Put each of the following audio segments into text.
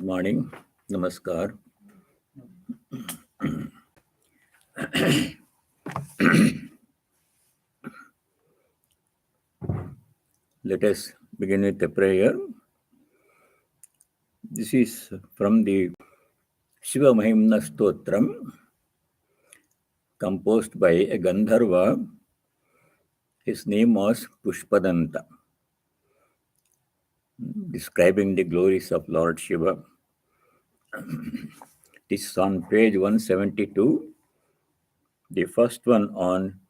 Morning, Namaskar. Let us begin with a prayer. This is from the Shiva Mahimna Stotram, composed by a Gandharva. His name was Pushpadanta, describing the glories of Lord Shiva. This is on page 172. The first one on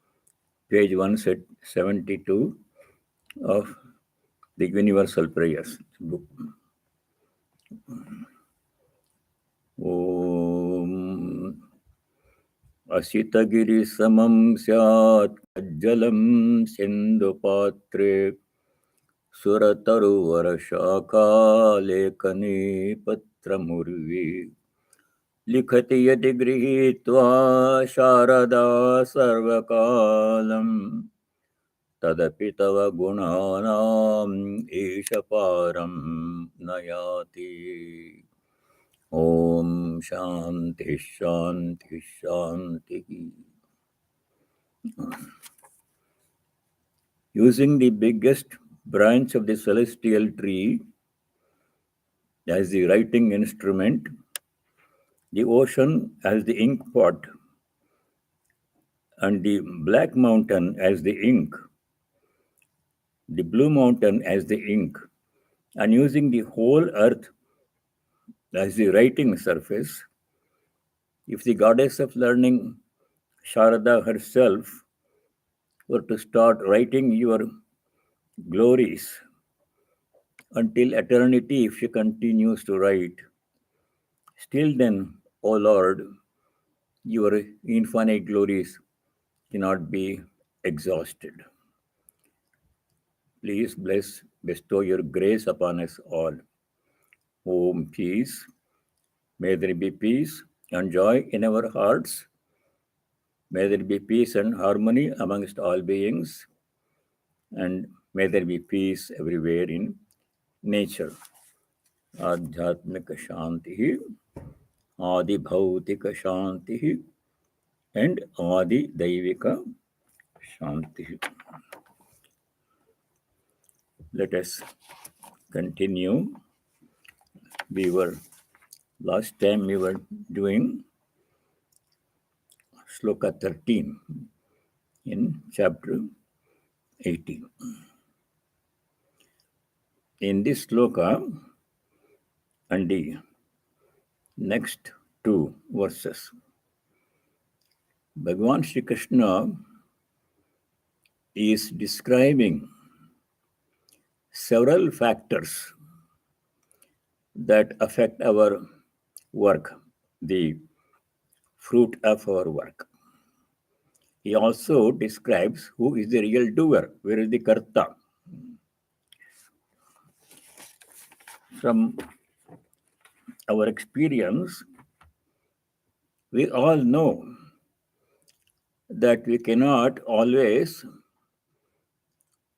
page 172 of the Universal Prayers book. Om Asitagiri samam syat kajjalam sindhupatre surataru varashaka lekani patramurvi likhati yati grihitva sharada sarvakalam tadapi tava gunanam ishaparam nayati. Om Shanti Shanti Shanti. Using the biggest branch of the celestial tree as the writing instrument, the ocean as the ink pot, and the black mountain as the ink, the blue mountain as the ink, and using the whole earth as the writing surface, if the goddess of learning, Sharada herself, were to start writing your glories until eternity, if she continues to write, still then, O Lord, your infinite glories cannot be exhausted. Please bestow your grace upon us all. Om peace. May there be peace and joy in our hearts. May there be peace and harmony amongst all beings. And may there be peace everywhere in nature. Adhyatmika Shanti, Adi Bhautika Shanti, and Adi Daivika Shanti. Let us continue. Last time we were doing Sloka 13 in chapter 18. In this sloka and the next two verses, Bhagavan Shri Krishna is describing several factors that affect our work, the fruit of our work. He also describes who is the real doer, where is the karta. From our experience, we all know that we cannot always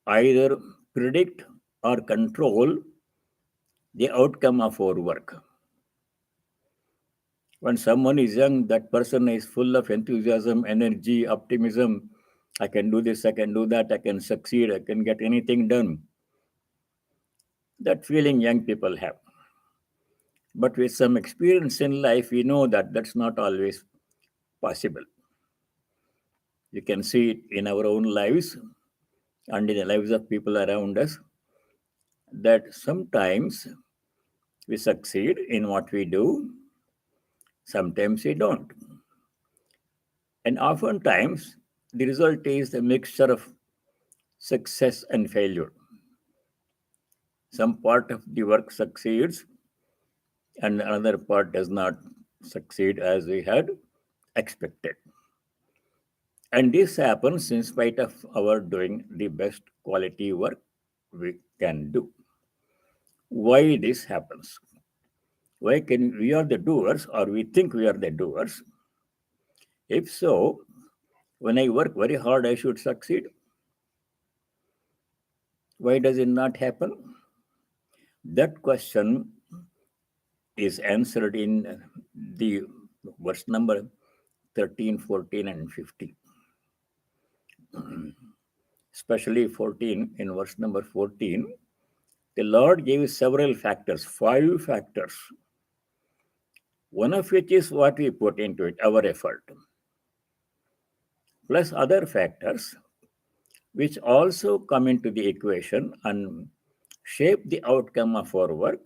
either predict or control the outcome of our work. When someone is young, that person is full of enthusiasm, energy, optimism. I can do this, I can do that, I can succeed, I can get anything done. That feeling young people have. But with some experience in life, we know that that's not always possible. You can see it in our own lives and in the lives of people around us, that sometimes we succeed in what we do, sometimes we don't. And oftentimes, the result is a mixture of success and failure. Some part of the work succeeds and another part does not succeed as we had expected. And this happens in spite of our doing the best quality work we can do. Why this happens? Why can we are the doers, or we think we are the doers? If so, when I work very hard, I should succeed. Why does it not happen? That question is answered in the verse number 13, 14, and 15. Especially 14, in verse number 14, the Lord gave several factors, 5 factors, one of which is what we put into it, our effort, plus other factors which also come into the equation and shape the outcome of our work.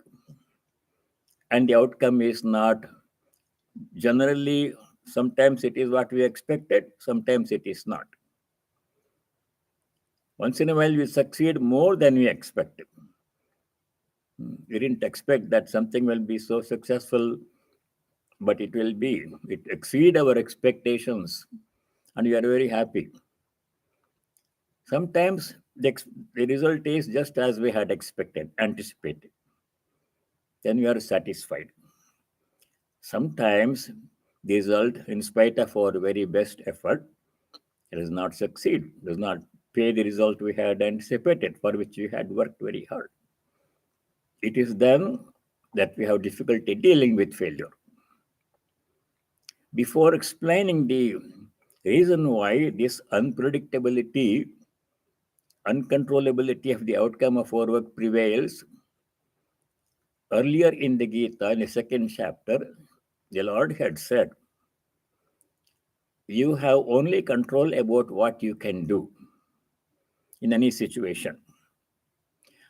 And the outcome is not generally, sometimes it is what we expected, sometimes it is not. Once in a while, we succeed more than we expected. We didn't expect that something will be so successful, but it will be. It exceed our expectations, and we are very happy. Sometimes the result is just as we had expected, anticipated. Then we are satisfied. Sometimes the result, in spite of our very best effort, it does not succeed, does not pay the result we had anticipated, for which we had worked very hard. It is then that we have difficulty dealing with failure. Before explaining the reason why this unpredictability, uncontrollability of the outcome of our work prevails, earlier in the Gita, in the 2nd chapter, the Lord had said, you have only control about what you can do in any situation.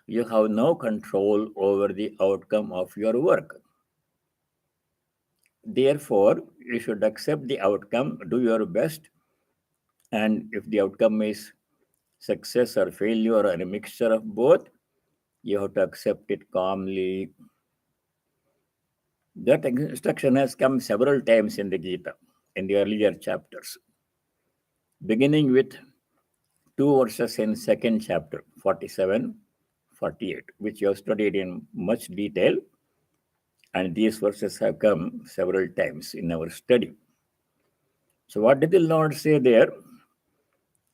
You have no control over the outcome of your work. Therefore, you should accept the outcome, do your best, and if the outcome is success or failure or a mixture of both, you have to accept it calmly. That instruction has come several times in the Gita, in the earlier chapters, beginning with 2 verses in 2nd chapter, 47, 48, which you have studied in much detail, and these verses have come several times in our study. So what did the Lord say there?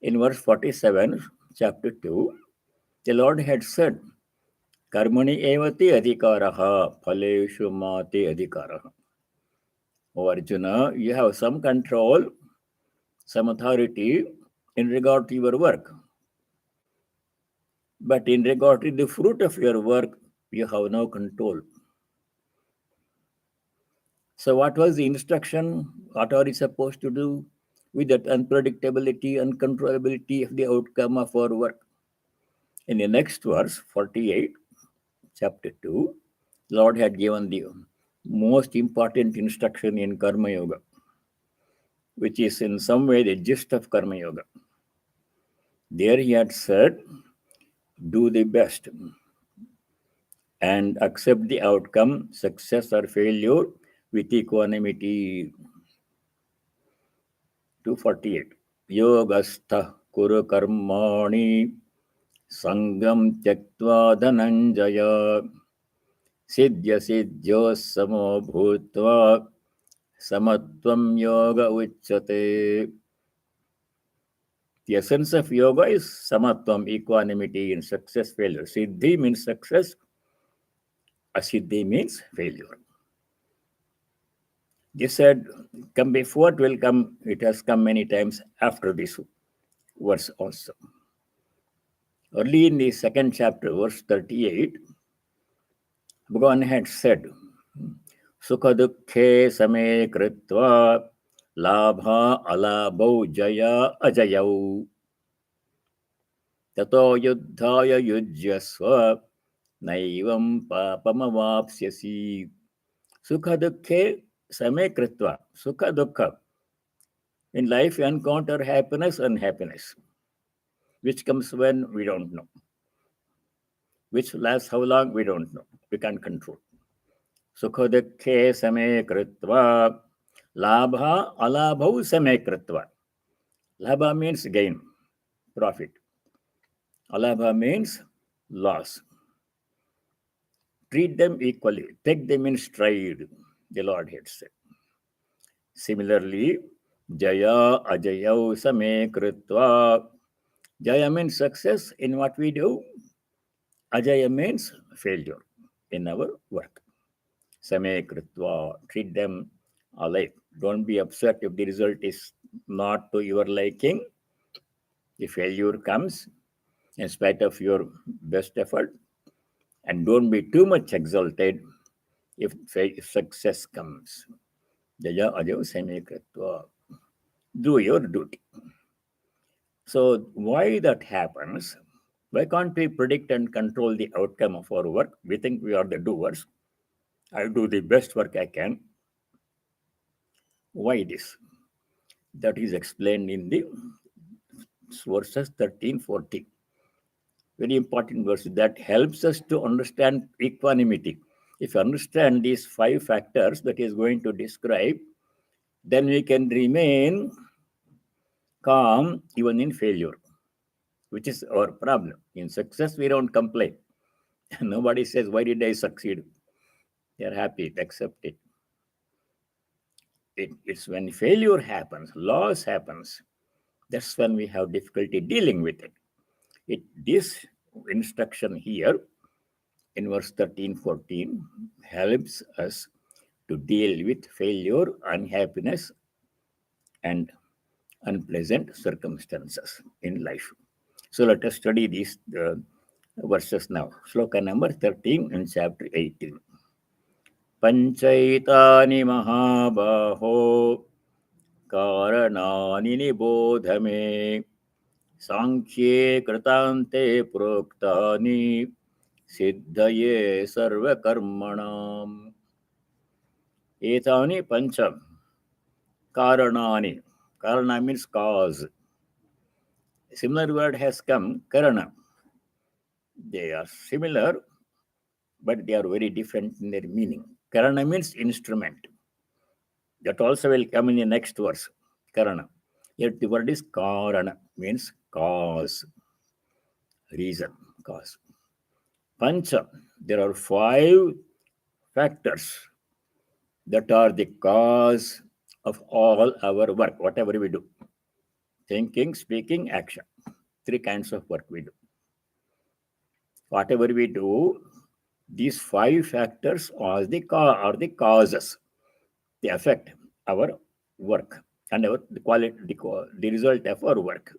In verse 47, chapter 2, the Lord had said, Karmani evati adhikaraha, phaleshu mate adhikaraha. O Arjuna, you have some control, some authority in regard to your work. But in regard to the fruit of your work, you have no control. So what was the instruction? What are we supposed to do with that unpredictability, uncontrollability of the outcome of our work? In the next verse, 48, chapter 2, Lord had given the most important instruction in Karma Yoga, which is in some way the gist of Karma Yoga. There he had said, do the best and accept the outcome, success or failure, with equanimity. 248. Yogastha kuru karmani sangam tyaktva dhananjaya siddhya siddhyo samo bhutva samatvam yoga uchyate. The essence of yoga is samatvam, equanimity in success, failure. Siddhi means success, asiddhi means failure. This said, come before, it will come, it has come many times after this verse also. Early in the 2nd chapter, verse 38, Bhagavan had said, Sukha dukkhe same kritva labha alabhau jaya ajayau tato yuddhaya yujyasva naivam papamavapsyasi. Sukha dukkhe same kritva. Sukha dukkha. In life, you encounter happiness and unhappiness. Which comes when? We don't know. Which lasts how long? We don't know. We can't control. Sukha dukkhe same kritva labha alabhau same kritva. Labha means gain, profit. Alabha means loss. Treat them equally. Take them in stride, the Lord had said. Similarly, Jaya ajayau same kritva. Jaya means success in what we do. Ajaya means failure in our work. Same kritva. Treat them alike. Don't be upset if the result is not to your liking. The failure comes in spite of your best effort. And don't be too much exalted if success comes. Jaja ajo same kritva. Do your duty. So why that happens? Why can't we predict and control the outcome of our work? We think we are the doers. I do the best work I can. Why this? That is explained in the verses 13, 14. Very important verse that helps us to understand equanimity. If you understand these 5 factors that is going to describe, then we can remain calm even in failure, which is our problem. In success, we don't complain. Nobody says, why did I succeed? They are happy, accept it. It's when failure happens, loss happens, that's when we have difficulty dealing with it. This instruction here in verse 13, 14 helps us to deal with failure, unhappiness, and unpleasant circumstances in life. So let us study these verses now. Shloka number 13 in chapter 18. pañcaitāni mahābāho kāraṇāni nibodha me sāṅkhye kṛtānte proktāni siddhaye sarvakarmaṇām. Etani pancha kāraṇāni. Karana means cause. A similar word has come, Karana. They are similar, but they are very different in their meaning. Karana means instrument. That also will come in the next verse, Karana. Yet the word is Karana, means cause, reason, cause. Pancha, there are 5 factors that are the cause of all our work, whatever we do. Thinking, speaking, action. 3 kinds of work we do. Whatever we do, these 5 factors are the causes. They affect our work and the quality, the result of our work.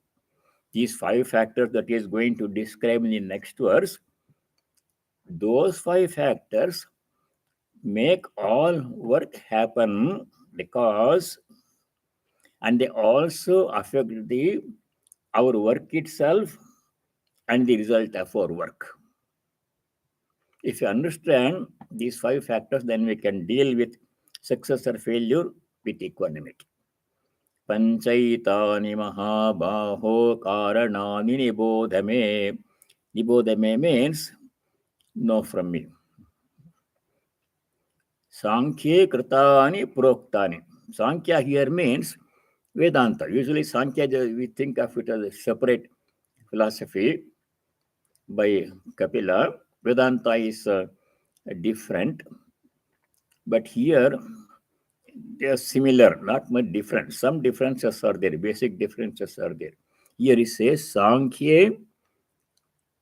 These 5 factors that is going to describe in the next verse, those 5 factors make all work happen because, and they also affect our work itself and the result of our work. If you understand these 5 factors, then we can deal with success or failure with equanimity. pañcaitāni mahābāho kāraṇāni nibodha me. Nibodha me means know from me. Sāṅkhye kṛtāni proktāni. Sāṅkhya here means Vedanta. Usually Sāṅkhya, we think of it as a separate philosophy by Kapila. Vedanta is different, but here they are similar, not much different. Some differences are there, basic differences are there. Here it says Sāṅkhye.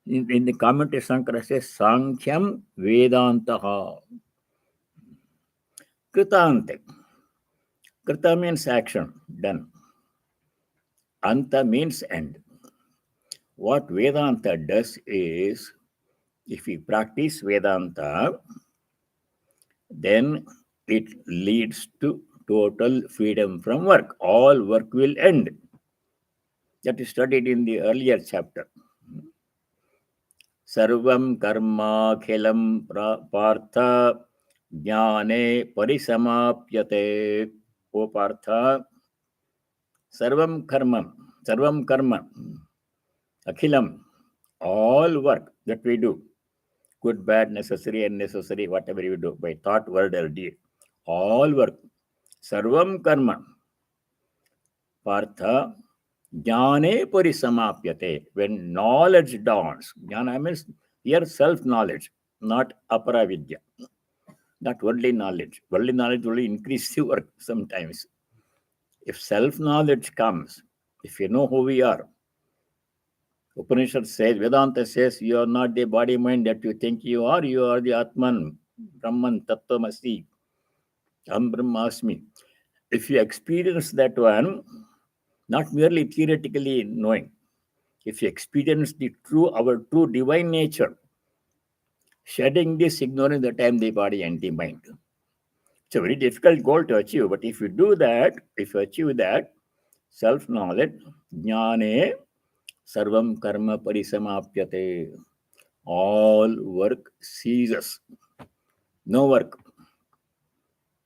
In the commentary, Shankara says Sāṅkhyam Vedantaha. Kṛtānte. Krita means action, done. Anta means end. What Vedanta does is, if we practice Vedanta, then it leads to total freedom from work. All work will end. That is studied in the earlier chapter. Sarvam karma khelam partha jnane parisamapyate. O partha, sarvam karma, akhilam, all work that we do, good, bad, necessary, unnecessary, whatever we do, by thought, word, or deed, all work, sarvam karma, partha, jnane parisamapyate, when knowledge dawns. Jnana means here self-knowledge, not aparavidya, not worldly knowledge. Worldly knowledge will increase the work sometimes. If self-knowledge comes, if you know who we are, Upanishad says, Vedanta says, you are not the body mind that you think you are the Atman. Brahman Tattvamasi, Aham Brahmasmi. If you experience that one, not merely theoretically knowing, if you experience our true divine nature, shedding this ignorance that I am the body and the mind. It's a very difficult goal to achieve, but if you do that, if you achieve that, self-knowledge, jnane, sarvam karma parisamapyate, all work ceases. No work.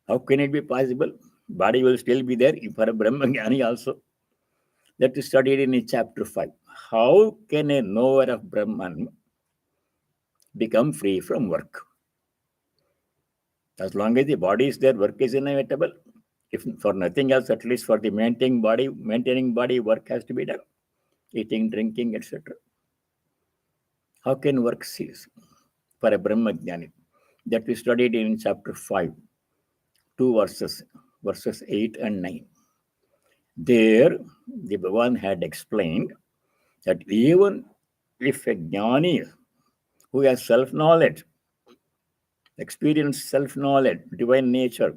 How can it be possible? Body will still be there for a Brahmajnani also. That is studied in chapter 5. How can a knower of Brahman become free from work? As long as the body is there, work is inevitable. If for nothing else, at least for the maintaining body, work has to be done. Eating, drinking, etc. How can work cease for a Brahmajnani? That we studied in chapter 5, 2 verses 8 and 9. There, the Bhagavan had explained that even if a jnani who has self-knowledge, experienced self-knowledge, divine nature,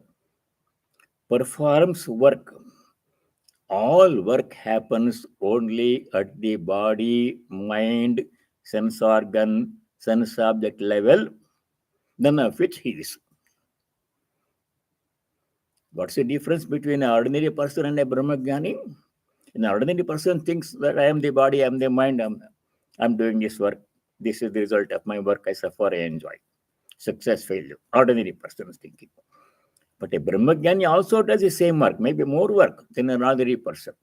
performs work, all work happens only at the body, mind, sense organ, sense object level, none of which he is. What's the difference between an ordinary person and a Brahmajnani? An ordinary person thinks that I am the body, I am the mind, I'm doing this work. This is the result of my work. I suffer, I enjoy. Success, failure. Ordinary person is thinking. But a Brahmajnani also does the same work, maybe more work than an ordinary person.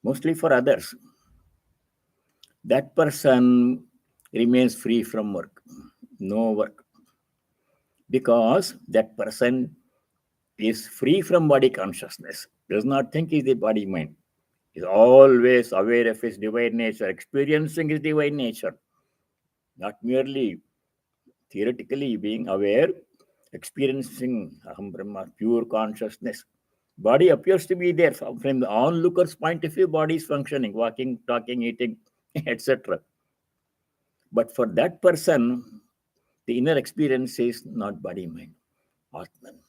Mostly for others. That person remains free from work. No work. Because that person is free from body consciousness. Does not think he is the body mind. Is always aware of his divine nature, experiencing his divine nature. Not merely theoretically being aware, experiencing Aham Brahma, pure consciousness. Body appears to be there. From the onlooker's point of view, body is functioning, walking, talking, eating, etc. But for that person, the inner experience is not body mind. Atman.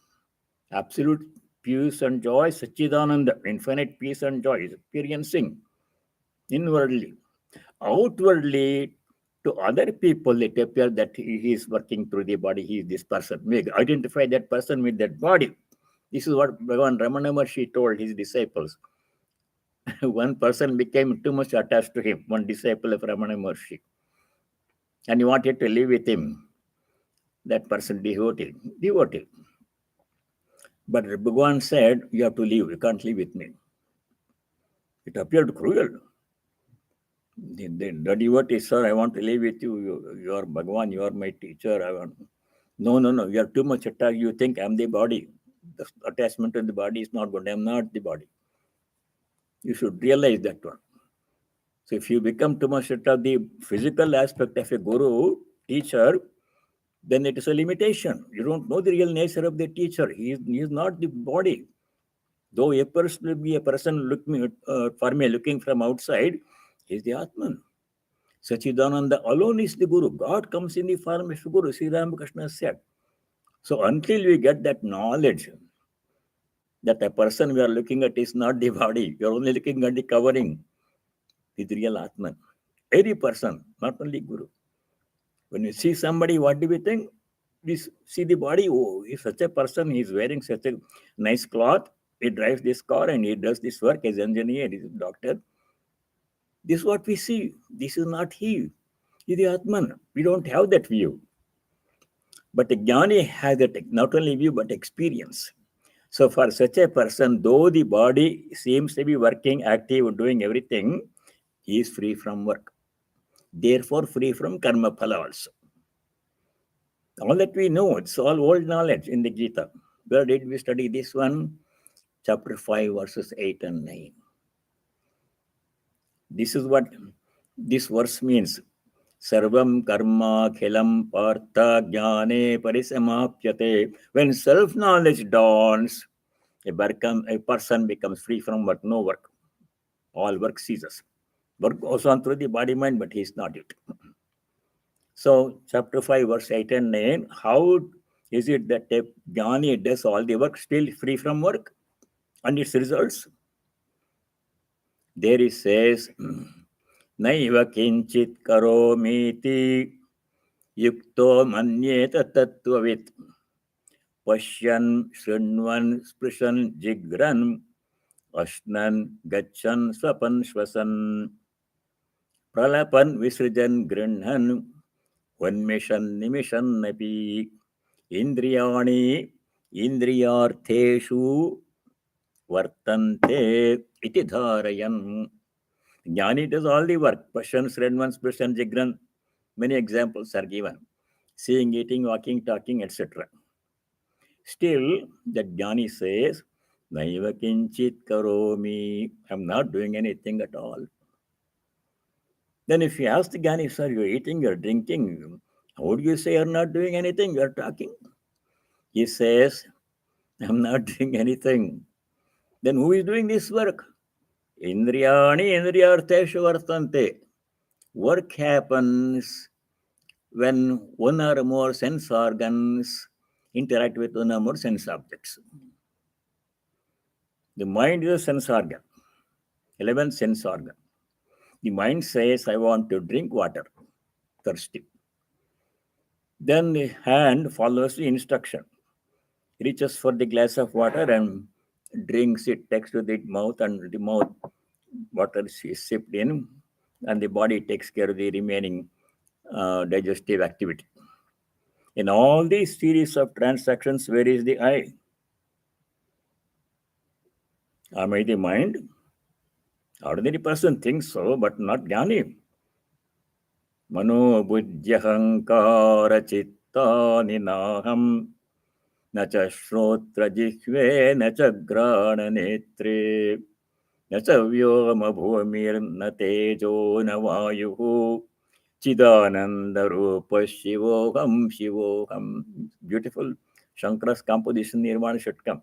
Absolute peace and joy, Satchidananda, infinite peace and joy is experiencing inwardly. Outwardly, to other people, it appears that he is working through the body, he is this person. We identify that person with that body. This is what Bhagavan Ramana Maharshi told his disciples. One person became too much attached to him, one disciple of Ramana Maharshi. And he wanted to live with him. That person devotee. But Bhagavan said, you have to leave, you can't live with me. It appeared cruel. The devotee, sir, I want to live with you. You are Bhagavan, you are my teacher. No, you are too much attached. You think I'm the body. The attachment to the body is not good. I'm not the body. You should realize that one. So if you become too much attached to the physical aspect of a guru, teacher, then it is a limitation. You don't know the real nature of the teacher. He is not the body. Though a person will be a person looking for me, looking from outside, he is the Atman. Satchidananda alone is the Guru. God comes in the form of a Guru, Sri Ramakrishna said. So until we get that knowledge that a person we are looking at is not the body, you are only looking at the covering, is the real Atman. Every person, not only Guru. When we see somebody, what do we think? We see the body. Oh, if such a person, he is wearing such a nice cloth, he drives this car and he does this work as engineer, he is a doctor. This is what we see. This is not he. He is the Atman. We don't have that view. But a jnani has that not only view but experience. So for such a person, though the body seems to be working, active, doing everything, he is free from work. Therefore, free from karma phala also. All that we know, it's all old knowledge in the Gita. Where did we study this one? Chapter 5, verses 8 and 9. This is what this verse means. Sarvam karma khilam partha jnane parisamapyate. When self-knowledge dawns, a person becomes free from work, no work. All work ceases. Work goes on through the body-mind, but he is not it. So, chapter 5, verse 8 and 9, how is it that a jnani does all the work still free from work and its results? There it says, Naiva kinchit karomiti yukto manyeta tattvavit pashyan shrunvan sprishan jigran ashnan gachan swapan shvasan pralapan visrijan grinhan vanmishan nimishan napi indriyani indriyartheshu vartante iti dharayan. Jnani does all the work. Pashan, Sredman, Sprishan, Jigran. Many examples are given. Seeing, eating, walking, talking, etc. Still, the Jnani says, Naiva kinchit karomi. I'm not doing anything at all. Then if you ask the Jnani, sir, you're eating, you're drinking, how do you say you're not doing anything? You're talking. He says, I'm not doing anything. Then who is doing this work? Indriyani indriyartheshu vartante. Work happens when one or more sense organs interact with one or more sense objects. The mind is a sense organ, 11th sense organ. The mind says, I want to drink water, thirsty. Then the hand follows the instruction, reaches for the glass of water and drinks it, takes to the mouth, and the mouth water is sipped in, and the body takes care of the remaining digestive activity. In all these series of transactions, where is the I? Am I the mind? Ordinary person thinks so, but not Jnani. Mano buddhyahankara chittani naham na cha shrotra jihve na cha grana netre na cha vyoma bhumir na tejo na vayuhu chidananda rupa shivoham shivoham. Beautiful Shankara's composition Nirvana should come.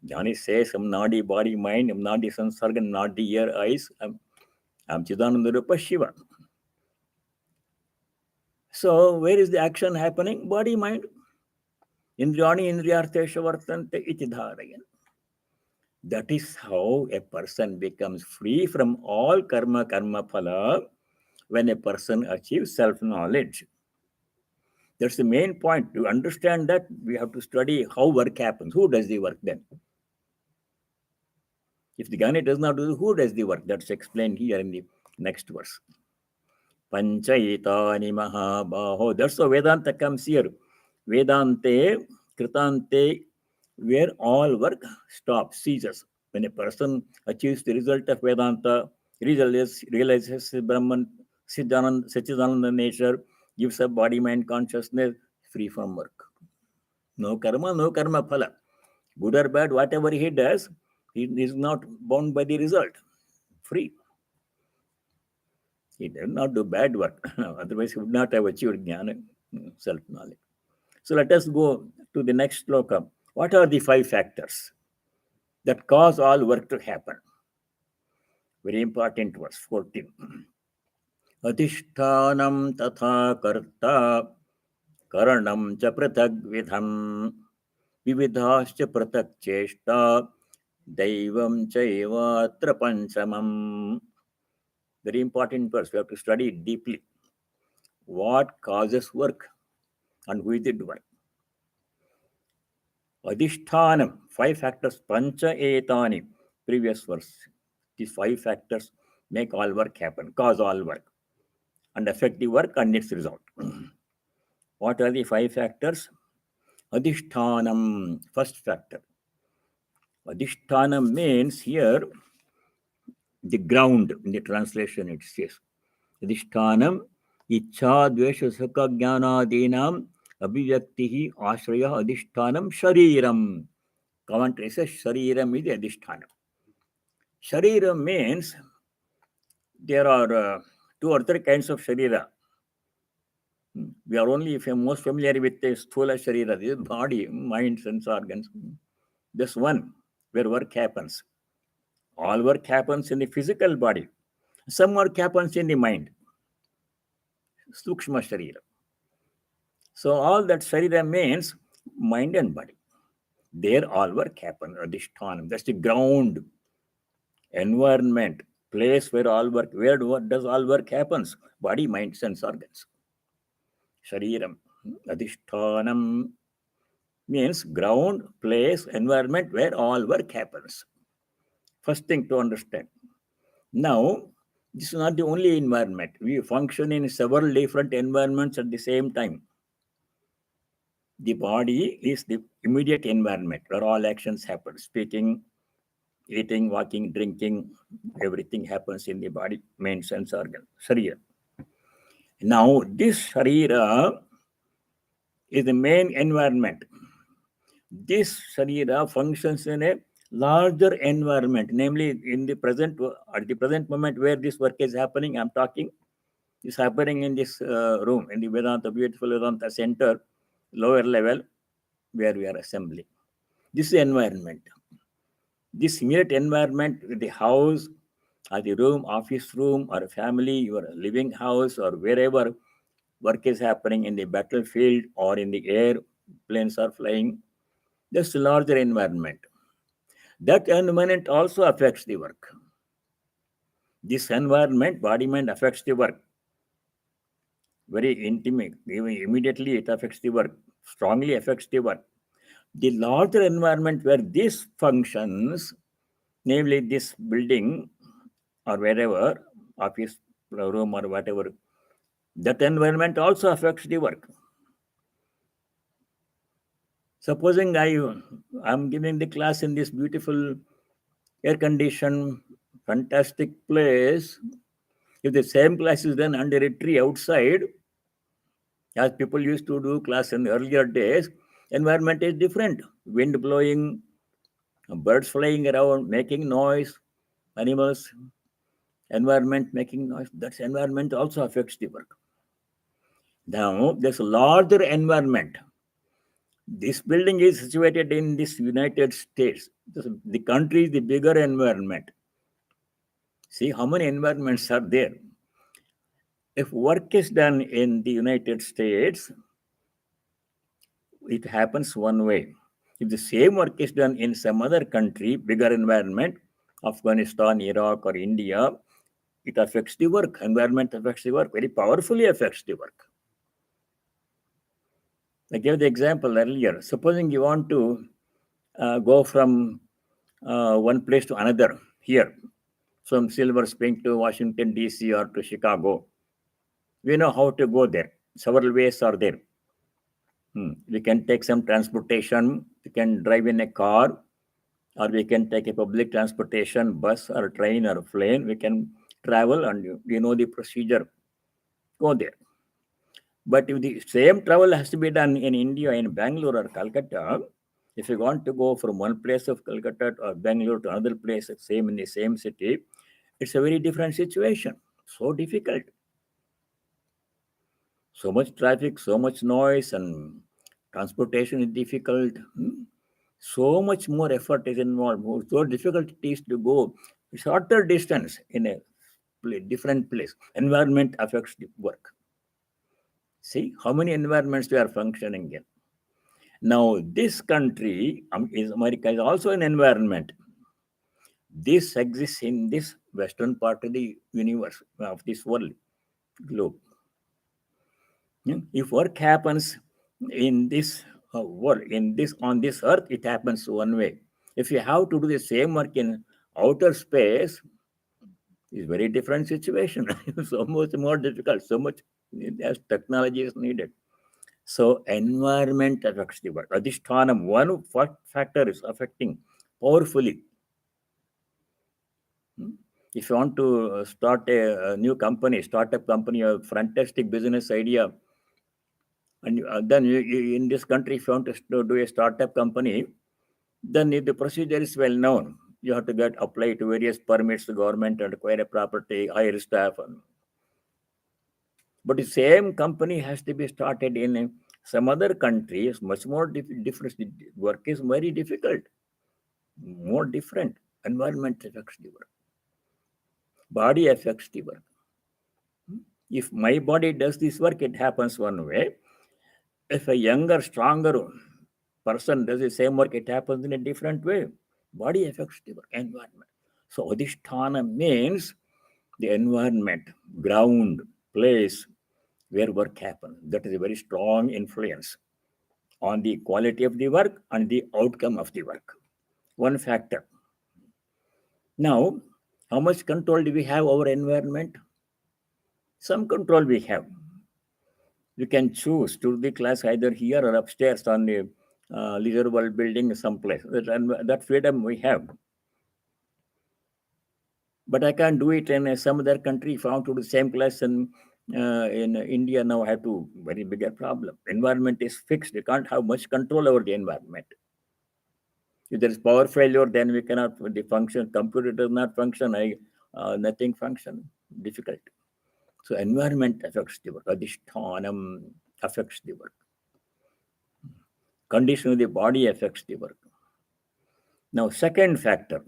Jnani says, I'm not the body, mind, I'm not the sense organ, not the ear, eyes, I'm Chidananda Rupa Shiva. So, where is the action happening? Body, mind. Indriyani indriyartheshu vartante iti dharayan. That is how a person becomes free from all karma phala when a person achieves self-knowledge. That's the main point. To understand that, we have to study how work happens. Who does the work then? If the Jnani does not do, who does the work? That's explained here in the next verse. pañcaitāni mahābāho. That's how Vedanta comes here. Vedante, kṛtānte, where all work stops, ceases. When a person achieves the result of Vedanta, realizes Brahman, Satchidananda nature, gives up body, mind, consciousness, free from work. No karma phala. Good or bad, whatever he does, he is not bound by the result. Free. He did not do bad work. Otherwise, he would not have achieved jnana, self-knowledge. So let us go to the next sloka. What are the 5 factors that cause all work to happen? Very important verse 14. Adhishthānam tatha karta karanam cha prathag vidham vividhāscha prathak cheshta daivam chaivatra panchamam. Very important verse. We have to study it deeply. What causes work and who did work? Adhishthānam, 5 factors, pañcaitāni, previous verse. These 5 factors make all work happen, cause all work, and affect the work and its result. What are the 5 factors? Adhishthānam, first factor. Adhishthānam means here the ground. In the translation it says, Adhishthānam ichchā dvesha sukha jnanādīnām abhivyaktihi ashraya adhishthānam shariram. Commentary says shariram is the adhishthānam. Shariram means there are 2 or 3 kinds of sharira. We are only most familiar with the sthula sharira, the body, mind, sense organs. This one where work happens. All work happens in the physical body. Some work happens in the mind. Sukshma Sharira. So all that Sharira means mind and body. There all work happen, Adhishtanam. That's the ground, environment, place where all work, where what does all work happens? Body, mind, sense organs. Shariram, Adhishtanam means ground, place, environment where all work happens. First thing to understand. Now, this is not the only environment. We function in several different environments at the same time. The body is the immediate environment where all actions happen. Speaking, eating, walking, drinking, everything happens in the body, main sense organ, Sharira. Now, this Sharira is the main environment. This Sharira functions in a larger environment, namely in the present, at the present moment where this work is happening, I'm talking, is happening in this room, in the Vedanta, beautiful Vedanta center, lower level, where we are assembling. This is the environment. This immediate environment, the house, or the room, office room, or a family, your living house, or wherever work is happening in the battlefield or in the air, planes are flying, that's a larger environment. That environment also affects the work. This environment, body mind, affects the work. Very intimate. Immediately it affects the work, strongly affects the work. The larger environment where this functions, namely this building or wherever, office room or whatever, that environment also affects the work. Supposing I'm giving the class in this beautiful air-conditioned, fantastic place. If the same class is done under a tree outside, as people used to do class in the earlier days, environment is different. Wind blowing, birds flying around, making noise, animals, environment making noise. That environment also affects the work. Now, there's a larger environment. This building is situated in this United States. The country is the bigger environment. See how many environments are there. If work is done in the United States, it happens one way. If the same work is done in some other country, bigger environment, Afghanistan, Iraq, or India, it affects the work. Environment affects the work, very powerfully affects the work. I gave the example earlier. Supposing you want to go from one place to another here, from Silver Spring to Washington, D.C. or to Chicago, we know how to go there. Several ways are there. We can take some transportation, we can drive in a car, or we can take a public transportation, bus or train or plane. We can travel and we know the procedure, go there. But if the same travel has to be done in India, in Bangalore or Calcutta, if you want to go from one place of Calcutta or Bangalore to another place, same in the same city, it's a very different situation. So difficult. So much traffic, so much noise, and transportation is difficult. So much more effort is involved. So difficult it is to go shorter distance in a different place. Environment affects the work. See how many environments we are functioning in. Now, this country, America, is also an environment. This exists in this western part of the universe, of this world, globe. If work happens in this world, on this earth, it happens one way. If you have to do the same work in outer space, it's very different situation. So much more difficult. So much as technology is needed. So environment affects the work. Adhishtanam, one factor is affecting powerfully. If you want to start a new company, startup company, a fantastic business idea, and then in this country, if you want to do a startup company, then if the procedure is well known. You have to apply to various permits, the government, and acquire a property, hire staff. But the same company has to be started in some other country. It's much more different. Work is very difficult, more different. Environment affects the work. Body affects the work. If my body does this work, it happens one way. If a younger, stronger person does the same work, it happens in a different way. Body affects the environment. So adhisthana means the environment, ground, place where work happens. That is a very strong influence on the quality of the work and the outcome of the work. One factor. Now, how much control do we have over environment? Some control we have. You can choose to do the class either here or upstairs on the leisure world building someplace. That freedom we have. But I can't do it in some other country. If I want to do the same class in India, now I have to very bigger problem. Environment is fixed. You can't have much control over the environment. If there is power failure, then we cannot, the function, computer does not function, nothing function, difficult. So environment affects the work. Adhisthānam affects the work. Condition of the body affects the work. Now, second factor,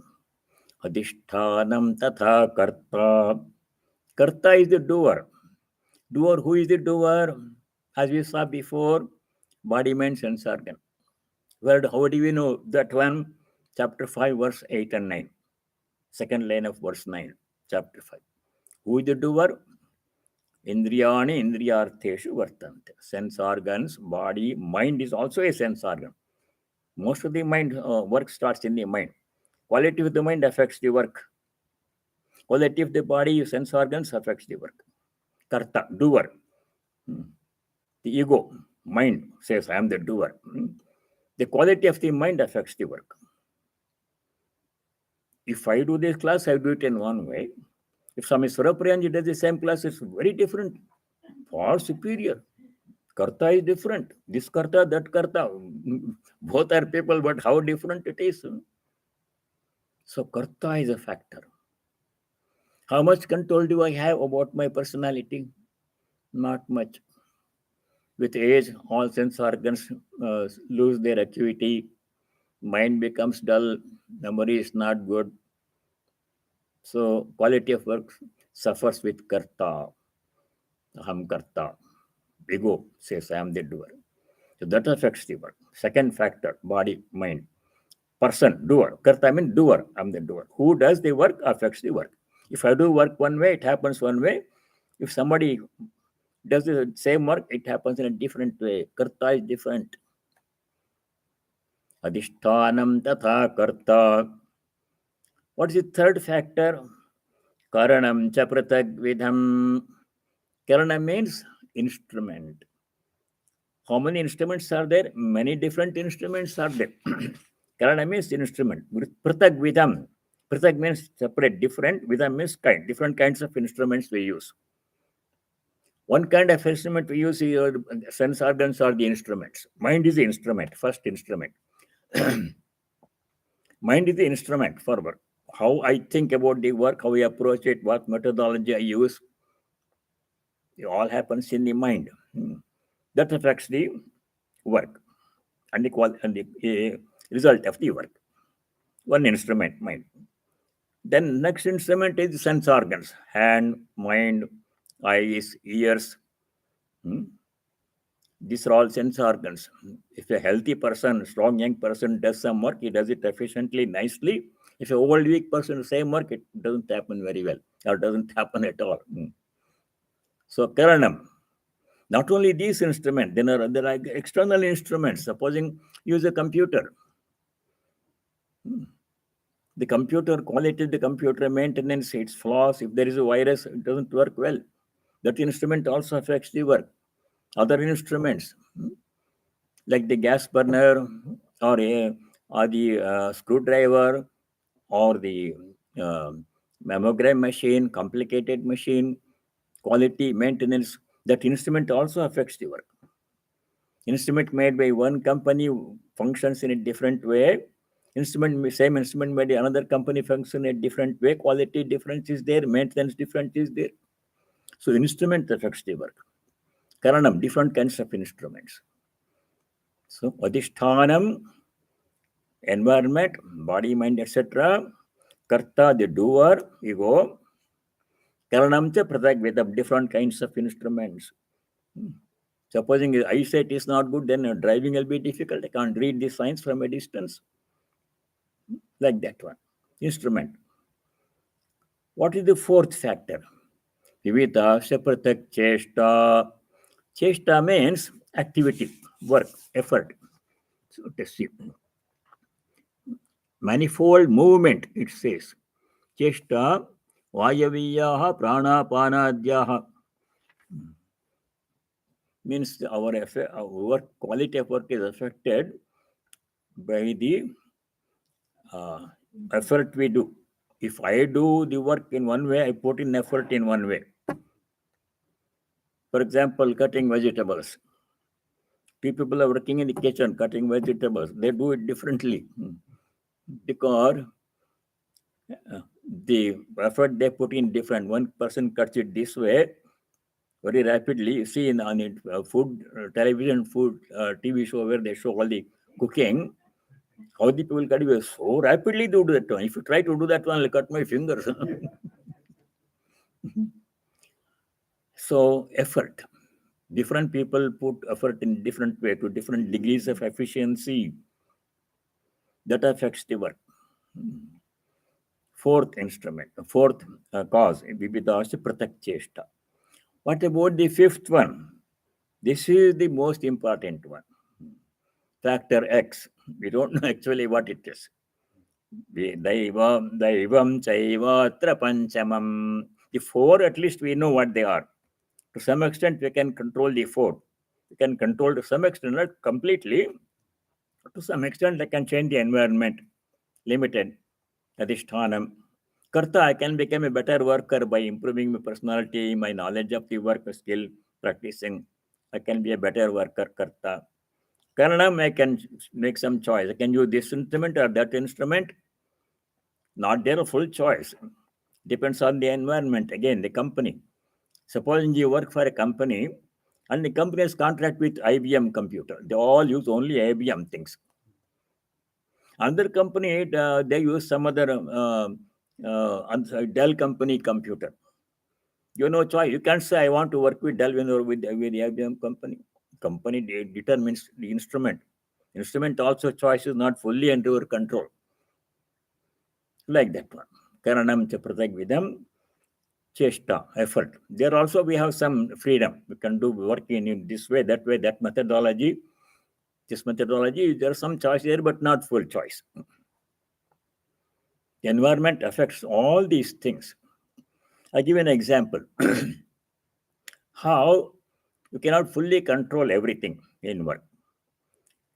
adhisthānam tatha karta. Karta is the doer. Doer, who is the doer? As we saw before, body, mind, sense organ. Well, how do we know that one? Chapter 5, verse 8 and 9. Second line of verse 9, chapter 5. Who is the doer? Indriyani indriyartheshu vartante. Sense organs, body, mind is also a sense organ. Most of the mind work starts in the mind. Quality of the mind affects the work. Quality of the body, sense organs affects the work. Karta, doer. The ego, mind says, I am the doer. The quality of the mind affects the work. If I do this class, I do it in one way. If Swami Surapriyanji does the same class, it's very different, far superior. Karta is different. This karta, that karta. Both are people, but how different it is. So karta is a factor. How much control do I have about my personality? Not much. With age, all sense organs lose their acuity. Mind becomes dull. Memory is not good. So quality of work suffers with karta. Aham karta. Ego says I am the doer. So that affects the work. Second factor, body, mind. Person, doer. Karta means doer. I am the doer. Who does the work affects the work. If I do work one way, it happens one way. If somebody does the same work, it happens in a different way. Karta is different. Adhisthānam tatha karta. What is the third factor? Karanam cha pratag vidham. Karana means instrument. How many instruments are there? Many different instruments are there. Karana means instrument. Pratag vidham. Pratag means separate, different. Vidham means kind. Different kinds of instruments we use. One kind of instrument we use is sense organs are the instruments. Mind is the instrument, first instrument. Mind is the instrument for work. How I think about the work, how I approach it, what methodology I use, it all happens in the mind. That affects the work and the result of the work. One instrument, mind. Then next instrument is sense organs, hand, mind, eyes, ears. These are all sense organs. If a healthy person, strong young person does some work, he does it efficiently, nicely. If a old weak person does the same work, it doesn't happen very well or doesn't happen at all. So Karanam, not only these instruments, there are external instruments. Supposing use a computer. The computer, quality of the computer, maintenance, its flaws, if there is a virus, it doesn't work well. That instrument also affects the work. Other instruments, like the gas burner or the screwdriver or the mammogram machine, complicated machine, quality, maintenance, that instrument also affects the work. Instrument made by one company functions in a different way. Same instrument made by another company functions in a different way. Quality difference is there, maintenance difference is there. So instrument affects the work. Karanam, different kinds of instruments. So adhisthānam, environment, body, mind, etc. Karta, the doer, ego. Karanam cha pratak with different kinds of instruments. Supposing eyesight is not good, then driving will be difficult. I can't read the signs from a distance. Like that one. Instrument. What is the fourth factor? Vivita Shapratak Cheshta. Cheshta means activity, work, effort. So to see. Manifold movement, it says. Cheshta Vayaviyaha Pranapanadyaha. Means our work, quality of work is affected by the effort we do. If I do the work in one way, I put in effort in one way. For example, cutting vegetables. Two people are working in the kitchen cutting vegetables. They do it differently because the effort they put in different. One person cuts it this way very rapidly. You see on it, food, television, food, TV show where they show all the cooking. How the people cut it so rapidly they do that one. If you try to do that one, I'll cut my fingers. So effort. Different people put effort in different way to different degrees of efficiency. That affects the work. Fourth cause, Vibhidasya Pratak Cheshta. What about the fifth one? This is the most important one. Factor X. We don't know actually what it is. Daivam Chaivatra Panchamam. The four, at least we know what they are. To some extent, we can control the four. We can control to some extent, not completely. To some extent, I can change the environment. Limited. Adhishthanam. Karta, I can become a better worker by improving my personality, my knowledge of the work skill, practicing. I can be a better worker, Karta. Karanam, I can make some choice. I can use this instrument or that instrument. Not their full choice. Depends on the environment. Again, the company. Supposing you work for a company and the company has contract with IBM computer. They all use only IBM things. Another company, they use some other Dell company computer. You know choice. You can't say I want to work with Dell when you're with the IBM company. Company determines the instrument. Instrument also choice is not fully under your control. Like that one. Karanam cha pratak vidam cheshta, effort. There also we have some freedom. We can do work in this way, that methodology. This methodology, there are some choice there, but not full choice. The environment affects all these things. I give an example. How you cannot fully control everything in work.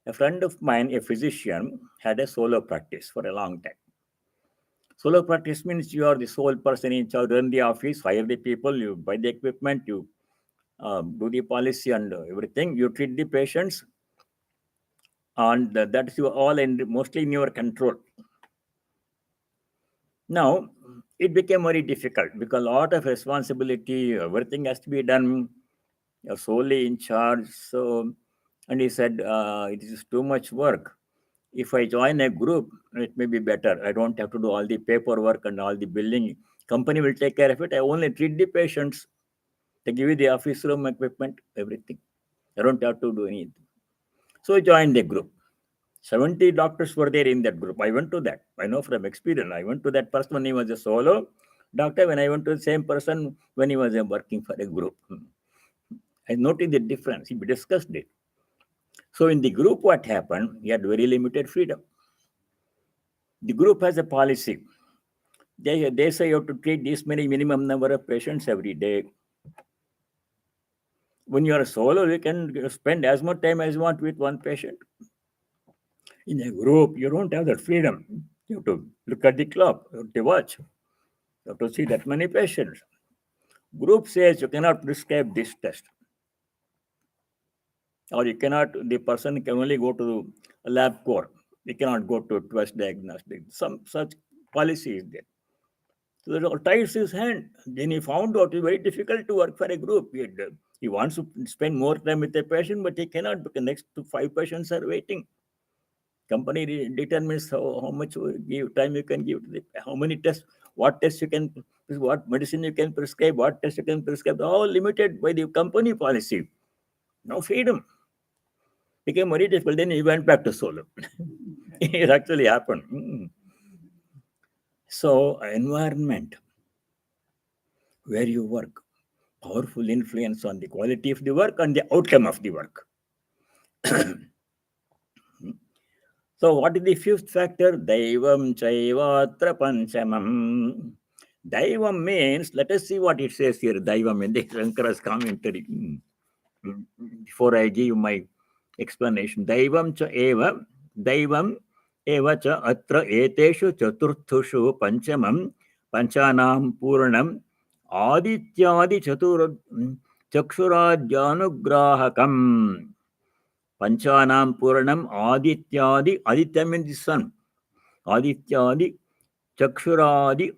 A friend of mine, a physician, had a solo practice for a long time. Solo practice means you are the sole person in charge, run the office, hire the people, you buy the equipment, you do the policy and everything. You treat the patients, and that's you all and mostly in your control. Now, it became very difficult because a lot of responsibility, everything has to be done. You're solely in charge. So, and he said, it is too much work. If I join a group, it may be better. I don't have to do all the paperwork and all the billing. Company will take care of it. I only treat the patients. They give you the office room equipment, everything. I don't have to do anything. So I joined the group. 70 doctors were there in that group. I went to that. I know from experience. I went to that person when he was a solo doctor, when I went to the same person when he was working for a group. I noticed the difference. We discussed it. So in the group, what happened? He had very limited freedom. The group has a policy. They say you have to treat this many minimum number of patients every day. When you are solo, you can spend as much time as you want with one patient. In a group, you don't have that freedom. You have to look at the clock, you have to watch. You have to see that many patients. Group says you cannot prescribe this test. Or you cannot, the person can only go to a lab core. They cannot go to test diagnostic. Some such policy is there. So that ties his hand. Then he found out it's very difficult to work for a group. He wants to spend more time with a patient, but he cannot because next to 5 patients are waiting. Company determines how much time you can give to how many tests, what tests you can what medicine you can prescribe, what test you can prescribe, all limited by the company policy. No freedom. Became very difficult. Then he went back to solo. It actually happened. So, environment where you work, powerful influence on the quality of the work and the outcome of the work. So, what is the fifth factor? Daivam chaivatra panchamam. Daivam means, let us see what it says here. Daivam in the Shankara's commentary. Before I give my explanation, Daivam cha eva, Daivam eva cha atra eteshu chaturthushu panchamam, panchanam puranam, adityadi chakshuradhyanugrahakam. Panchanam Puranam Adityadi. Aditya means the sun. Adityadi Chakshuradi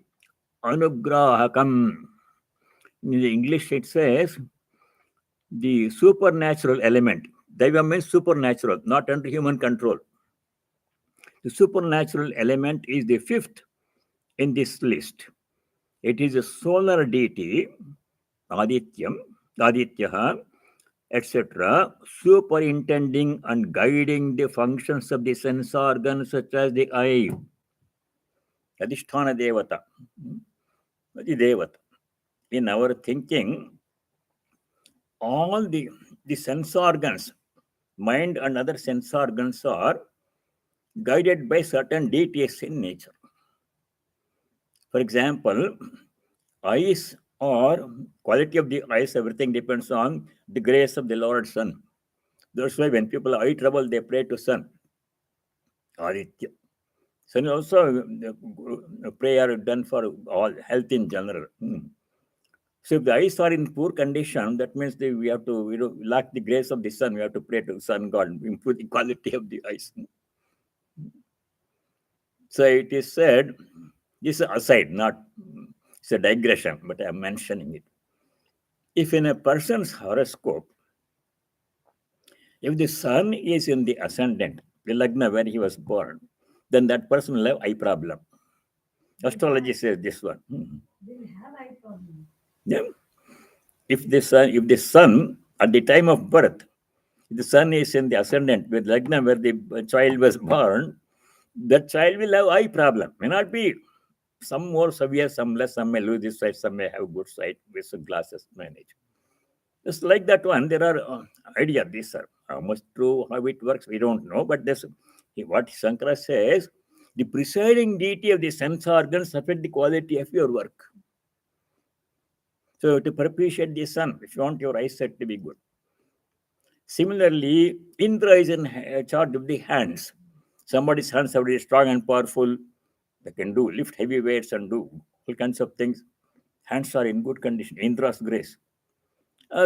Anugrahakam. In the English it says the supernatural element. Daiva means supernatural, not under human control. The supernatural element is the fifth in this list. It is a solar deity, Adityam, Adityaha, etc., superintending and guiding the functions of the sense organs such as the eye. Adhisthana Devata. The Devata. In our thinking, all the sense organs, mind and other sense organs are guided by certain deities in nature. For example, eyes or quality of the eyes, everything depends on the grace of the Lord Sun. That's why when people have eye trouble, they pray to Sun. Aditya. Sun also a prayer done for all health in general. So if the eyes are in poor condition, that means we have to lack the grace of the sun. We have to pray to sun God, improve the quality of the eyes. So it is said, this is aside, not it's a digression, but I am mentioning it. If in a person's horoscope, if the sun is in the ascendant, the lagna where he was born, then that person will have eye problem. Astrology says this one. They will have eye problem. Yeah. If the sun at the time of birth, if the sun is in the ascendant with lagna where the child was born, that child will have eye problem. May not be some more severe, some less, some may lose this sight, some may have good sight with some glasses manage. Just like that one, there are ideas. These are how much true, how it works, we don't know. But this, what Shankara says, the presiding deity of the sense organs affect the quality of your work. So to appreciate the sun, if you want your eyesight to be good. Similarly, Indra is in charge of the hands. Somebody's hands are very strong and powerful. They can lift heavy weights and do all kinds of things. Hands are in good condition. Indra's grace.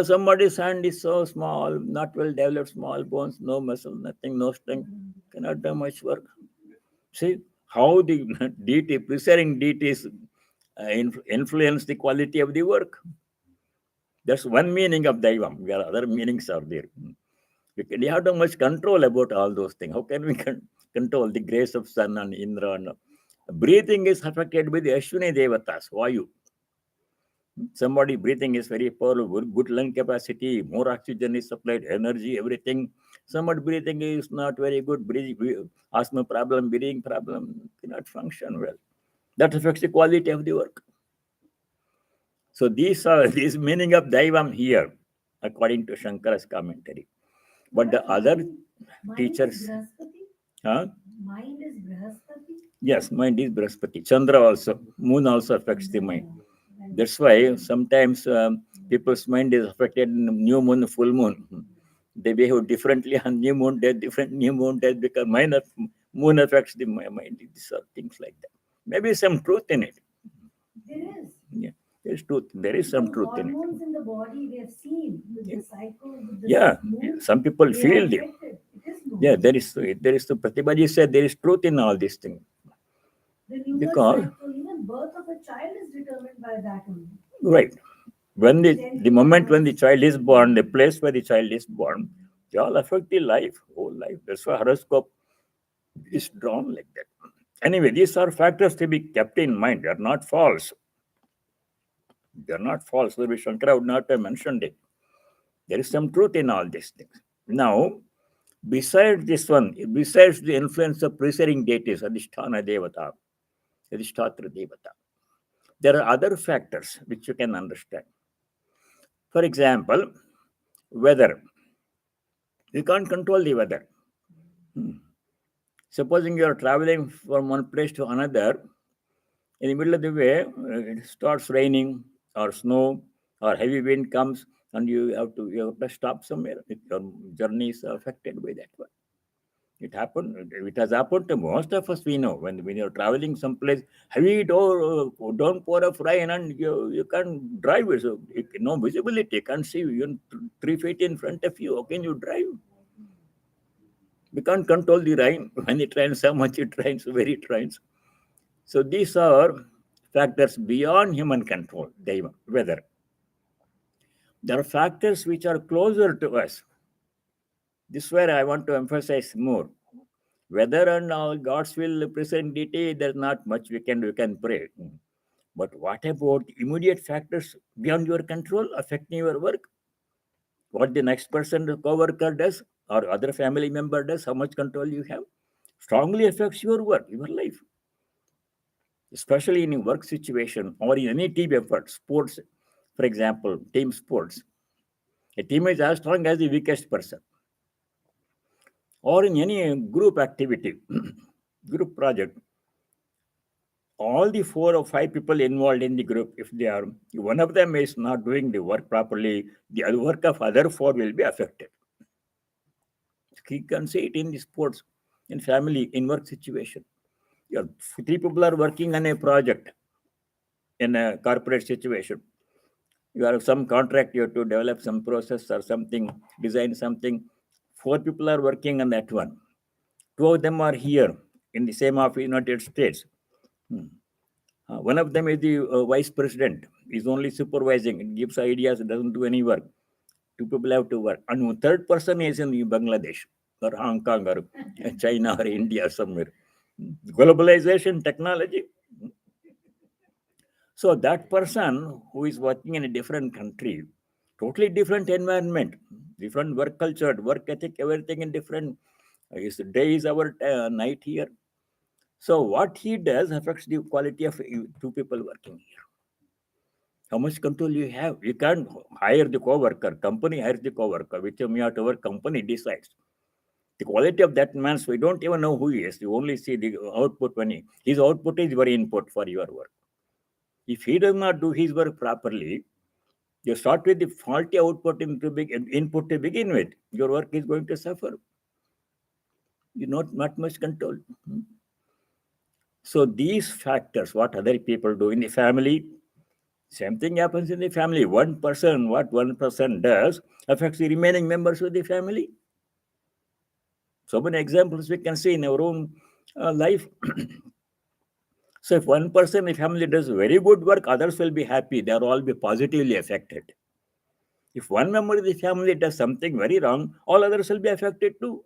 Somebody's hand is so small, not well developed, small bones, no muscle, nothing, no strength, cannot do much work. See how the deity, presiding deities influence the quality of the work. That's one meaning of Daivam. There are other meanings are there. We have too much control about all those things. How can we control the grace of sun and Indra? And breathing is affected by the Ashwini Devatas, Vayu. Somebody breathing is very powerful, good lung capacity, more oxygen is supplied, energy, everything. Somebody breathing is not very good, asthma problem, breathing problem, cannot function well. That affects the quality of the work. So these are this meaning of Daivam here, according to Shankara's commentary. But the other teachers, Mind is Brihaspati? Yes, mind is Brihaspati. Chandra also, moon also affects the mind. That's why sometimes people's mind is affected in new moon, full moon. They behave differently on new moon days, different new moon days because moon affects the mind. These are things like that. Maybe some truth in it. There is. Yeah, there is truth. There is some truth in it. Hormones in the body we have seen with the cycle. With the Yeah, moon, some people feel it. Yeah, there is. Pratibhaji said there is truth in all these things. The lunar cycle, even birth of a child is determined by that only. Right. When the moment when the child is born, the place where the child is born, they all affect the life, whole life. That's why horoscope is drawn like that. Anyway, these are factors to be kept in mind. They are not false. They are not false. Maybe Shankara would not have mentioned it. There is some truth in all these things. Now, besides this one, besides the influence of preceding deities, Adhisthana Devata, Adhisthatra Devata, there are other factors which you can understand. For example, weather. You can't control the weather. Supposing you are traveling from one place to another, in the middle of the way, it starts raining or snow or heavy wind comes, and you have to stop somewhere. Your journey is affected by that one. It happened. It has happened to most of us. We know when you're traveling someplace, heavy downpour of rain, and you can't drive. So no visibility. You can't see. You're 3 feet in front of you. How can you drive? We can't control the rain. When it rains so much, it rains, very it rains. So these are factors beyond human control, Deva, weather. There are factors which are closer to us. This is where I want to emphasize more. Whether and all God's will present deity, there's not much we can do. We can pray. But what about immediate factors beyond your control affecting your work? What the next person, the co-worker does or other family member does, how much control you have, strongly affects your work, your life. Especially in a work situation or in any team effort, sports, for example, team sports. A team is as strong as the weakest person. Or in any group activity, group project, all the 4 or 5 people involved in the group, if one of them is not doing the work properly, the other work of other 4 will be affected. You can see it in the sports, in family, in work situation. 3 people are working on a project in a corporate situation. You have some contract, you have to develop some process or something, design something. 4 people are working on that one. 2 of them are here in the same office, United States. One of them is the vice president. He's only supervising. It gives ideas. It doesn't do any work. 2 people have to work. And one third person is in Bangladesh or Hong Kong or China or India somewhere. Globalization, technology. So that person who is working in a different country, totally different environment, different work culture, work ethic, everything in different. His day is our night here. So what he does affects the quality of 2 people working here. How much control you have? You can't hire the co-worker. Company hires the co-worker, which you have to work. Company decides the quality of that man. So we don't even know who he is. You only see the output when his output is your input for your work. If he does not do his work properly, you start with the faulty output input to begin with. Your work is going to suffer. You not much control. So these factors, what other people do in the family, same thing happens in the family. What one person does affects the remaining members of the family. So many examples we can see in our own life. So if one person in the family does very good work, others will be happy. They will all be positively affected. If one member of the family does something very wrong, all others will be affected too.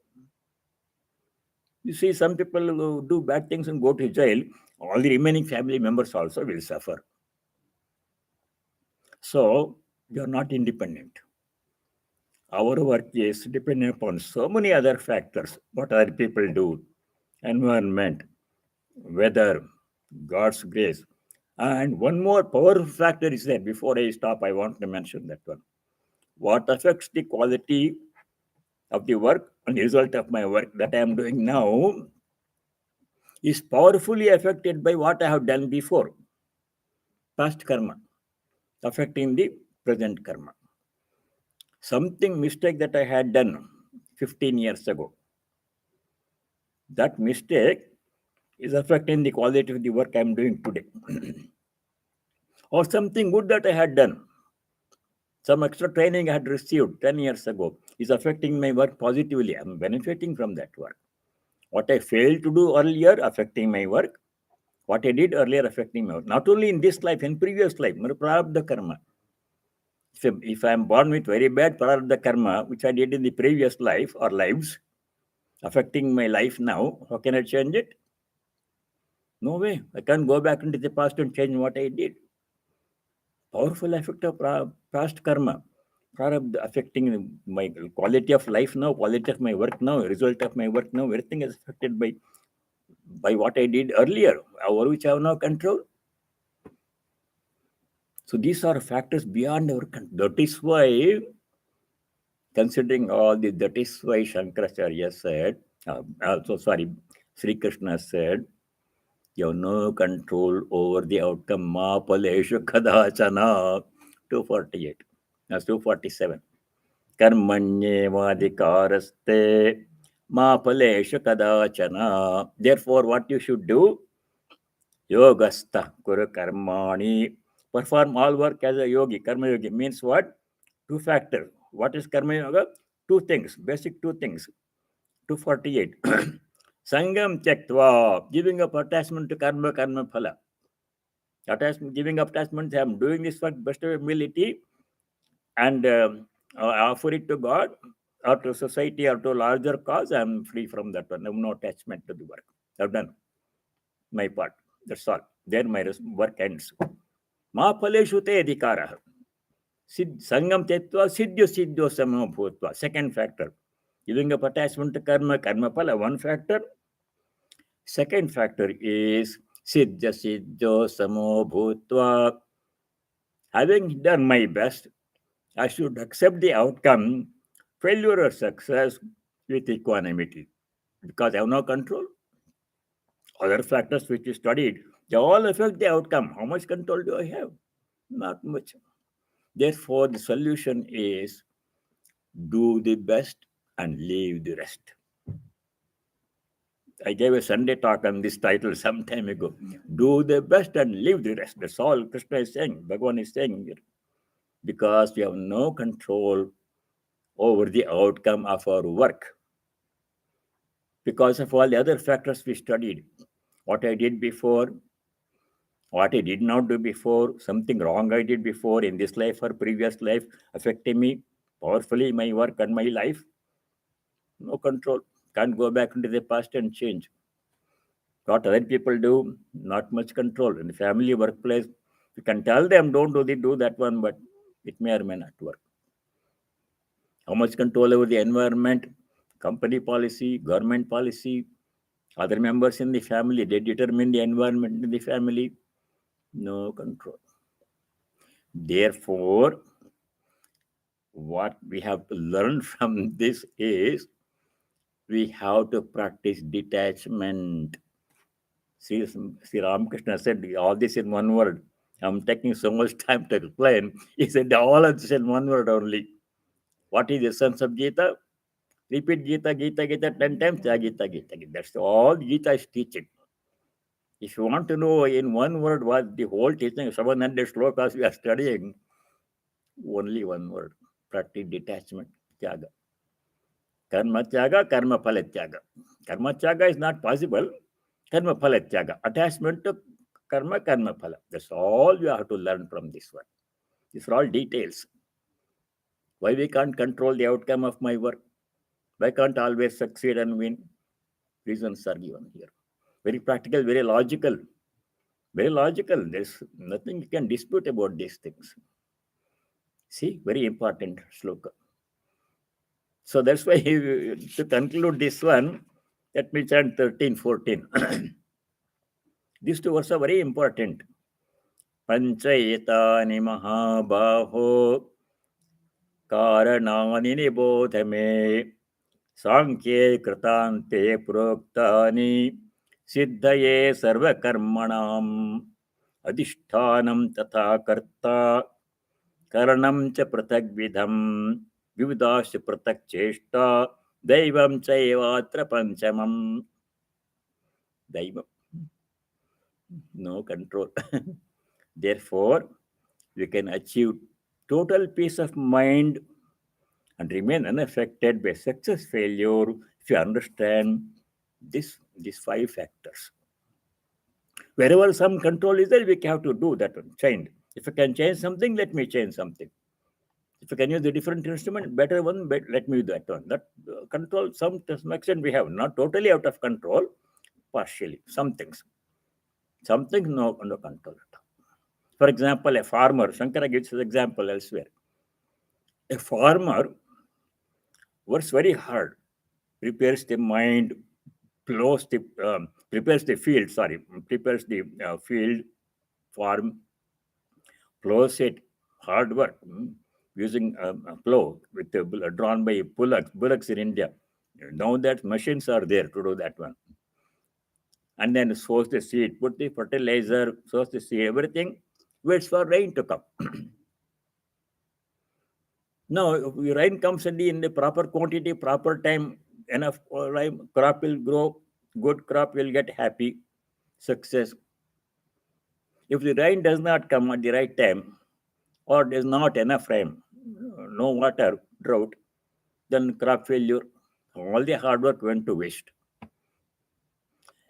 You see, some people who do bad things and go to jail, all the remaining family members also will suffer. So, you are not independent. Our work is dependent upon so many other factors. What other people do, environment, weather, God's grace. And one more powerful factor is there. Before I stop, I want to mention that one. What affects the quality of the work and the result of my work that I am doing now is powerfully affected by what I have done before. Past karma affecting the present karma. Something mistake that I had done 15 years ago. That mistake is affecting the quality of the work I am doing today. Or something good that I had done. Some extra training I had received 10 years ago is affecting my work positively. I am benefiting from that work. What I failed to do earlier affecting my work. What I did earlier affecting my work. Not only in this life, in previous life, prarabdha karma. If I am born with very bad prarabdha karma, which I did in the previous life or lives, affecting my life now, how can I change it? No way. I can't go back into the past and change what I did. Powerful effect of past karma, prarabdha affecting my quality of life now, quality of my work now, result of my work now. Everything is affected by what I did earlier, over which I have no control. So these are factors beyond our control. That is why, considering all this, that is why Shankaracharya said, Sri Krishna said, you have no control over the outcome. Ma paleshu kadachana. 248. That's 247. Karmanyevadhikaraste ma paleshu kadachana. Therefore, what you should do? Yogastha kuru karmani. Perform all work as a yogi. Karma yogi means what? Two factors. What is karma yoga? Two things, basic two things. 248. Sangam tyaktva, giving up attachment to karma, karma phala. Attachment, giving up attachment, I am doing this for best of ability and offer it to God or to society or to larger cause. I am free from that one. I have no attachment to the work. I have done my part. That's all. There my work ends. Ma paleshu te adhikara. Sangam tetva siddhyo samo bhutva. Second factor. Giving up attachment to karma, karma phala, one factor. Second factor is siddhyo samo bhutva. Having done my best, I should accept the outcome, failure or success, with equanimity. Because I have no control. Other factors which we studied, they all affect the outcome. How much control do I have? Not much. Therefore, the solution is do the best and leave the rest. I gave a Sunday talk on this title some time ago. Do the best and leave the rest. That's all Krishna is saying. Bhagavan is saying here. Because we have no control over the outcome of our work. Because of all the other factors we studied. What I did before, what I did not do before, something wrong I did before in this life or previous life affecting me powerfully, my work and my life. No control. Can't go back into the past and change. What other people do, not much control. In the family, workplace, you can tell them don't do that one, but it may or may not work. How much control over the environment, company policy, government policy, other members in the family, they determine the environment in the family. No control. Therefore, what we have to learn from this is we have to practice detachment. Sri Ramakrishna said all this in one word. I'm taking so much time to explain. He said all of this in one word only. What is the essence of Gita? Repeat Gita, Gita, Gita 10 times. Gita, Gita, Gita. That's all Gita is teaching. If you want to know in one word what the whole teaching, 700 slokas we are studying, only one word. Practice detachment, tyaga. Karma tyaga, karma phala tyaga. Karma tyaga is not possible. Karma phala tyaga. Attachment to karma, karma phala. That's all you have to learn from this one. These are all details. Why we can't control the outcome of my work? Why can't always succeed and win? Reasons are given here. Very practical, very logical. Very logical. There's nothing you can dispute about these things. See, very important sloka. So that's why to conclude this one, let me chant 13, 14. These two words are very important. pañcaitāni mahābāho kāraṇāni nibodha me sāṅkhye kṛtānte proktāni siddhaye sarvakarmaṇām adhisthānam tatha karta karanam cha pratagvidham vividasya pratak cheshta daivam chaivatra panchamam. Daivam. No control. Therefore, we can achieve total peace of mind and remain unaffected by success, failure, if you understand these 5 factors. Wherever some control is there, we have to do that one, change. If I can change something, let me change something. If I can use a different instrument, better one, let me do that one. That control, some to some extent we have, not totally out of control, partially, some things. Something no under control at all. For example, a farmer, Shankara gives an example elsewhere. A farmer works very hard, prepares the mind, prepares the field, prepares the field, farm, plows it, hard work, using a plow drawn by bullocks in India. Now that machines are there to do that one. And then sows the seed, put the fertilizer, sows the seed, everything, waits for rain to come. Now, if rain comes in the proper quantity, proper time, enough rain, crop will grow, good crop will get happy, success. If the rain does not come at the right time, or there's not enough rain, no water, drought, then crop failure, all the hard work went to waste.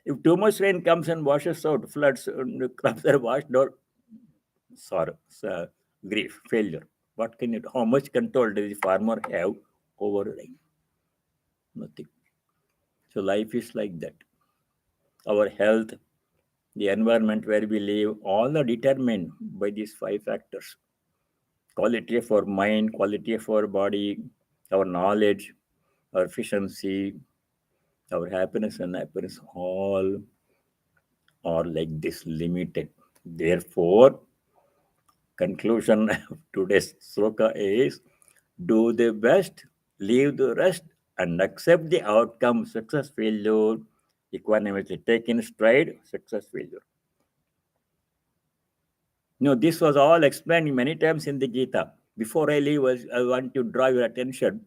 If too much rain comes and washes out, floods, the crops are washed out, sorrow, grief, failure. What can you do? How much control does the farmer have over rain? Nothing. So life is like that. Our health, the environment where we live, all are determined by these five factors. Quality of our mind, quality of our body, our knowledge, our efficiency, our happiness and happiness, all are like this limited. Therefore, conclusion of today's sloka is do the best, leave the rest, and accept the outcome, success, failure, equanimity. Take in stride, success, failure. This was all explained many times in the Gita. Before I leave, I want to draw your attention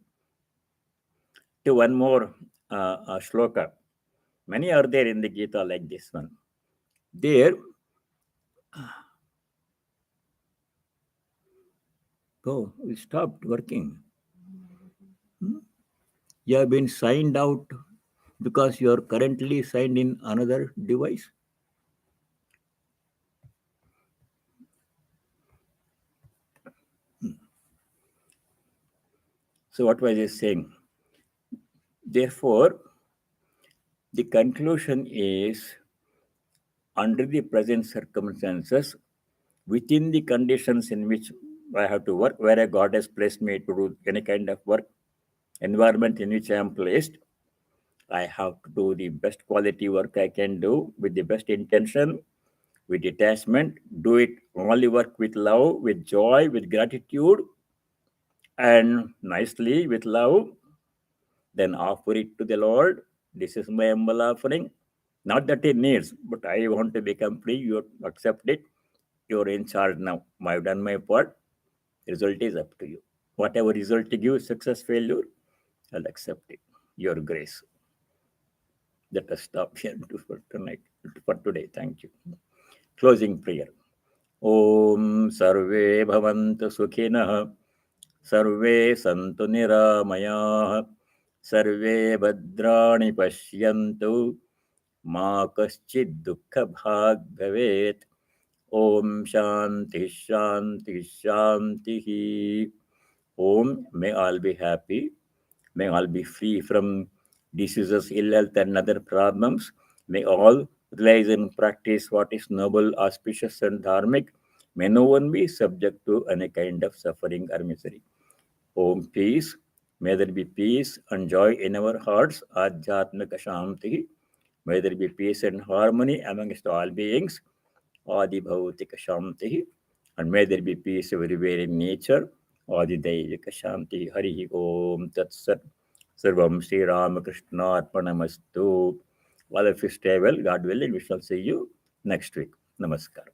to one more shloka. Many are there in the Gita like this one. There, we stopped working. You have been signed out because you are currently signed in another device. So what was I saying? Therefore, the conclusion is under the present circumstances, within the conditions in which I have to work, where a God has placed me to do any kind of work, environment in which I am placed, I have to do the best quality work I can do with the best intention, with detachment, do it only work with love, with joy, with gratitude, and nicely with love, then offer it to the Lord. This is my humble offering. Not that it needs, but I want to become free. You accept it. You're in charge now. I've done my part. Result is up to you. Whatever result you give, success, failure, I'll accept it. Your grace. Let us stop here for tonight, for today. Thank you. Closing prayer. Om Sarve Bhavantu Sukhinah. Sarve Santu Niramayah. Sarve Bhadrani Pashyantu. Ma Kaschid Dukkha Bhag Bhavet. Om Shanti Shanti Shanti. Om, may all be happy. May all be free from diseases, ill health, and other problems. May all realize and practice what is noble, auspicious, and dharmic. May no one be subject to any kind of suffering or misery. Om, peace. May there be peace and joy in our hearts. Adhyatmika Shanti. May there be peace and harmony amongst all beings. Adi Bhautika Shanti. And may there be peace everywhere in nature. Adi Daivika Shanti. Hari Om Tat Sat. Sarvam Sri Ramakrishna Arpanamastu. All of you stay well. God willing, we shall see you next week. Namaskar.